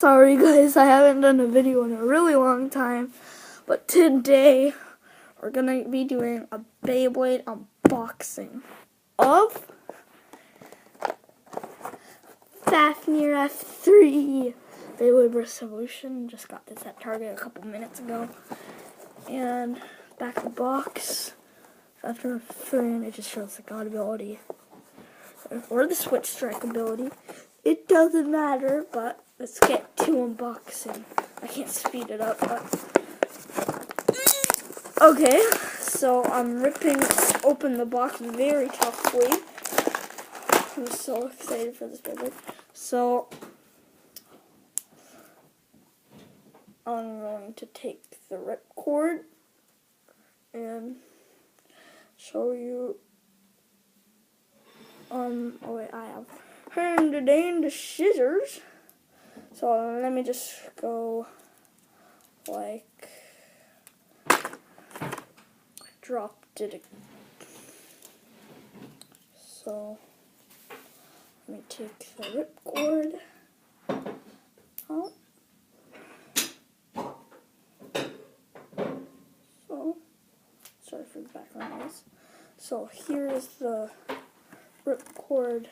Sorry guys, I haven't done a video in a really long time, but today we're gonna be doing a Beyblade unboxing of Fafnir F3 Beyblade Revolution. Just got this at Target a couple minutes ago, and back of the box, Fafnir F3, and it just shows the God ability or the Switch Strike ability. It doesn't matter, but let's get to unboxing. I can't speed it up, but okay, so I'm ripping open the box very toughly. I'm so excited for this Beyblade. So I'm going to take the ripcord and show you. Oh wait, I have the scissors. So let me just go like dropped it. So let me take the ripcord out. So sorry for the background noise. So here is the ripcord.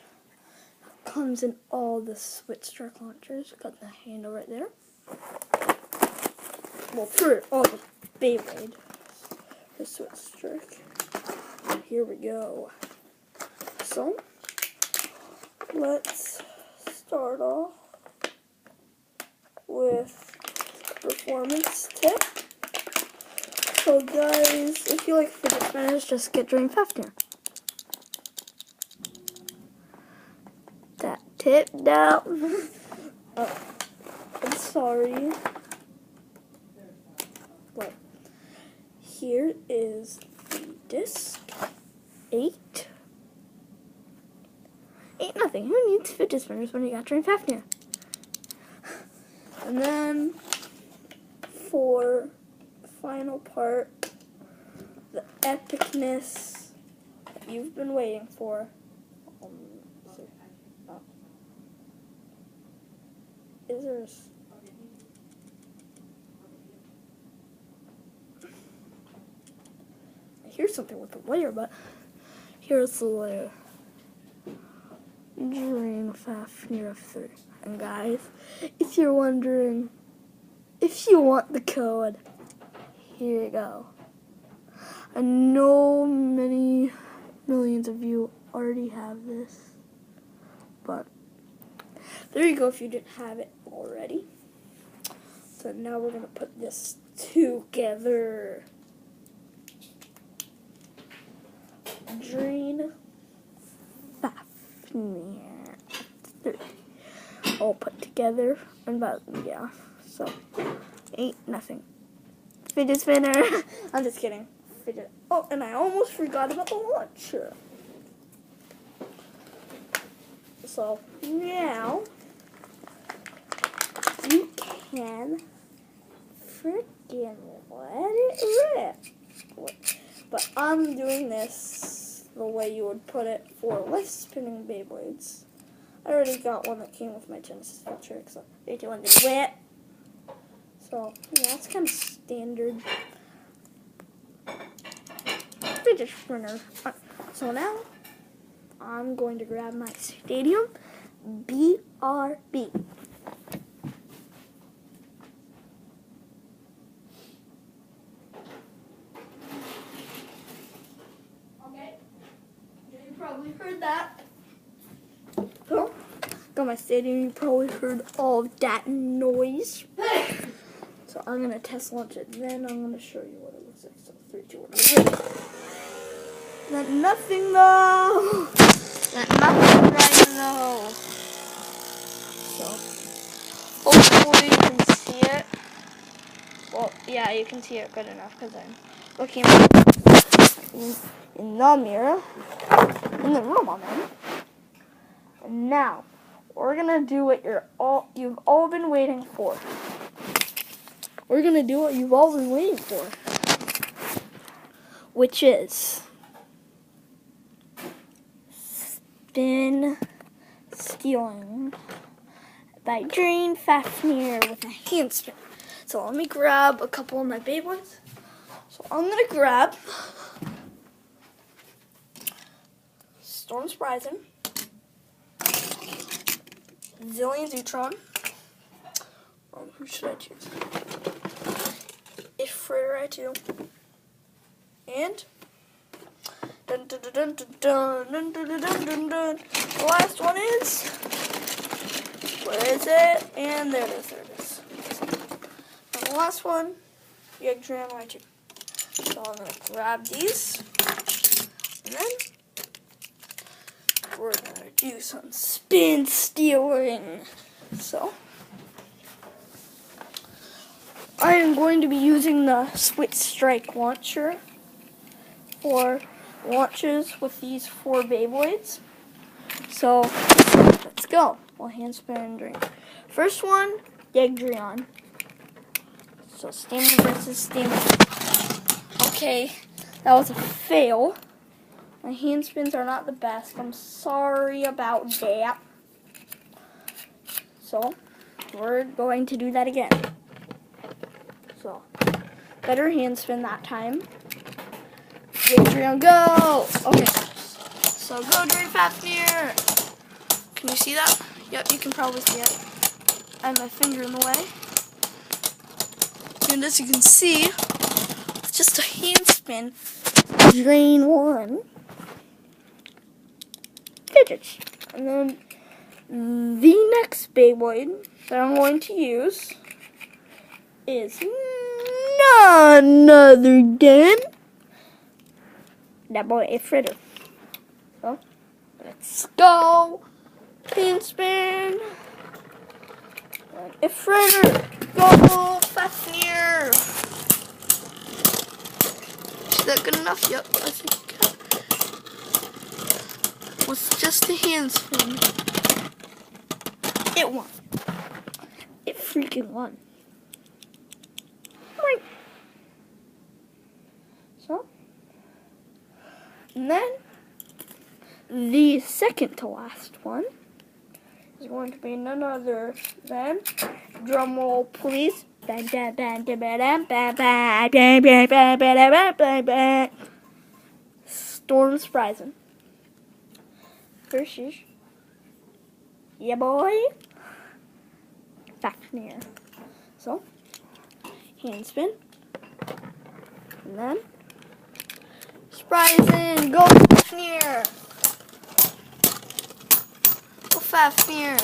Comes in all the Switch Strike launchers. Got the handle right there. Well, for all the Beyblade, the Switch Strike. Here we go. So let's start off with performance tip. So guys, if you like fidget spinners, just get Dream Fafnir. That tip down. Oh, I'm sorry. But here is the disc. 8. Ain't nothing. Who needs fidget spinners when you got Dream Fafnir? And then for the final part, the epicness that you've been waiting for. Here's something with the layer, but here's the layer. Dream Fafnir F3. And guys, if you're wondering, if you want the code, here you go. I know many millions of you already have this, but there you go if you didn't have it already. So now we're going to put this together. Dream Fafnir 3. All put together. And about, yeah, so ain't nothing. Fidget spinner. I'm just kidding. Fidget. Oh, and I almost forgot about the launcher. So now you can freaking let it rip. But I'm doing this the way you would put it for life spinning Beyblades. I already got one that came with my Genesis Vulture, so they do want to whip. So yeah, it's kind of standard fidget spinner. So now I'm going to grab my Stadium BRB. Okay, you probably heard that. So, got my Stadium. You probably heard all of that noise. So I'm gonna test launch it. Then I'm gonna show you what it looks like. So 3, 2, 1. Let nothing though. Let nothing right though. So hopefully you can see it. Well, yeah, you can see it good enough because I'm looking in the mirror in the room I'm in. And now we're gonna do what you've all been waiting for. We're gonna do what you've all been waiting for, which is spin stealing by Drain Fafnir with a hand spin. So let me grab a couple of my Beyblades. So I'm gonna grab Storm's Rising, Zillion Zootron. Who should I choose? Ifrit I too. And dun dun dun dun dun dun dun dun dun dun. The last one is, where is it? And there it is. There it is. And the last one, Yggdrasil I too. So I'm gonna grab these, and then we're gonna do some spin stealing. So I am going to be using the Switch Strike launcher for launches with these 4 Beyblades. So let's go. We'll hand spin and drink. First one, Yggdrasil. So stamina versus stamina. Okay, that was a fail. My hand spins are not the best. I'm sorry about that. So we're going to do that again. So, better hand spin that time. Yggdrasil, go! Okay, so go Drain Fafnir. Can you see that? Yep, you can probably see it. I have my finger in the way. And as you can see, it's just a hand spin. Drain 1. Fidgets. And then the next Beyblade that I'm going to use is none other than that boy Ifrit. So let's go. Hand spin. Ifrit, go Fafnir. Is that good enough? Yep, I think. Was just a hand spin. It won. It freaking won. So, and then the second to last one is going to be none other than, drum roll please, Storm's Rising versus, yeah boy, Fafnir. So, hand spin, and then Rising, go Fafnir! Go Fafnir!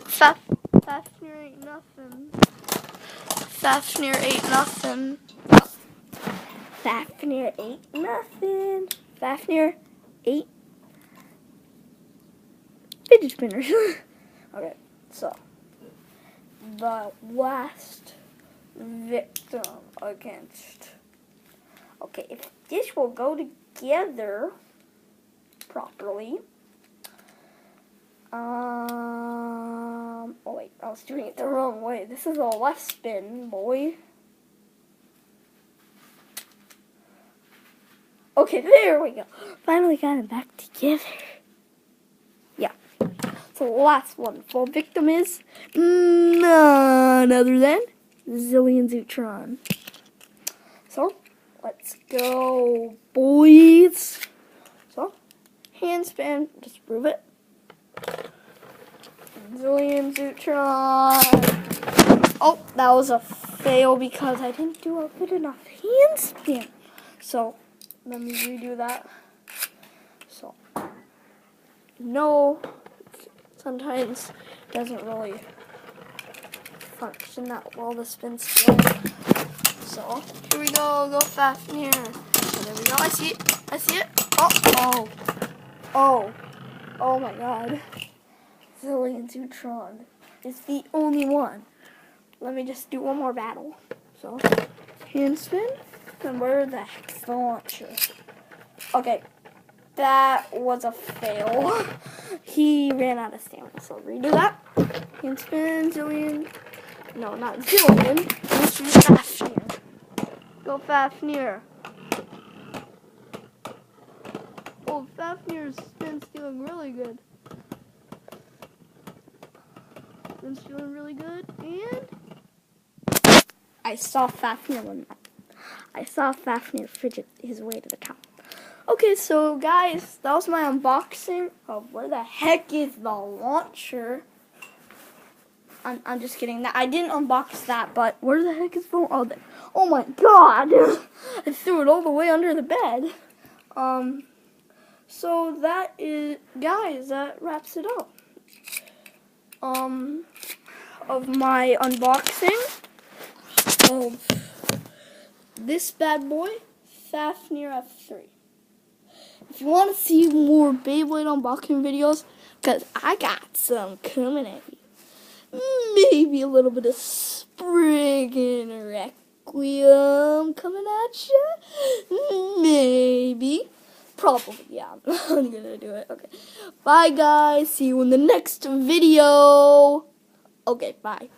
Fafnir ain't nothing. Fafnir ain't nothing. Fafnir ain't nothing. Fafnir ain't fidget spinners. Okay, so the last victim against. Okay, if this will go together properly. Oh wait, I was doing it the wrong way. This is a left spin, boy. Okay, there we go. Finally got it back together. Yeah. So the last one. Full victim is none other than Zillion Zootron. So let's go, boys. So, hand spin, just prove it. Zillion Zootron. Oh, that was a fail because I didn't do a good enough hand spin. So, let me redo that. So, no, sometimes it doesn't really function that well, the spin still. So, here we go Fafnir. So there we go, I see it. Oh my god. Zillion Zootron is the only one. Let me just do one more battle. So, hand spin, and where the heck's the launcher? Okay, that was a fail. He ran out of stamina, so redo that. Hand spin, Zillion. No, not Zillion. Mr. Fafnir. Go Fafnir. Oh, Fafnir's spin stealing really good. Been doing really good, and I saw Fafnir one night. I saw Fafnir fidget his way to the top. Okay, so guys, that was my unboxing of where the heck is the launcher. I'm just kidding. I didn't unbox that, but where the heck is the? Oh, there. Oh my God! I threw it all the way under the bed. So that is, guys, that wraps it up. Of my unboxing of this bad boy, Fafnir F3. If you want to see more Beyblade unboxing videos, because I got some coming at you. Maybe a little bit of Spriggan Requiem coming at you. Maybe. Probably, yeah. I'm gonna do it. Okay. Bye, guys. See you in the next video. Okay, bye.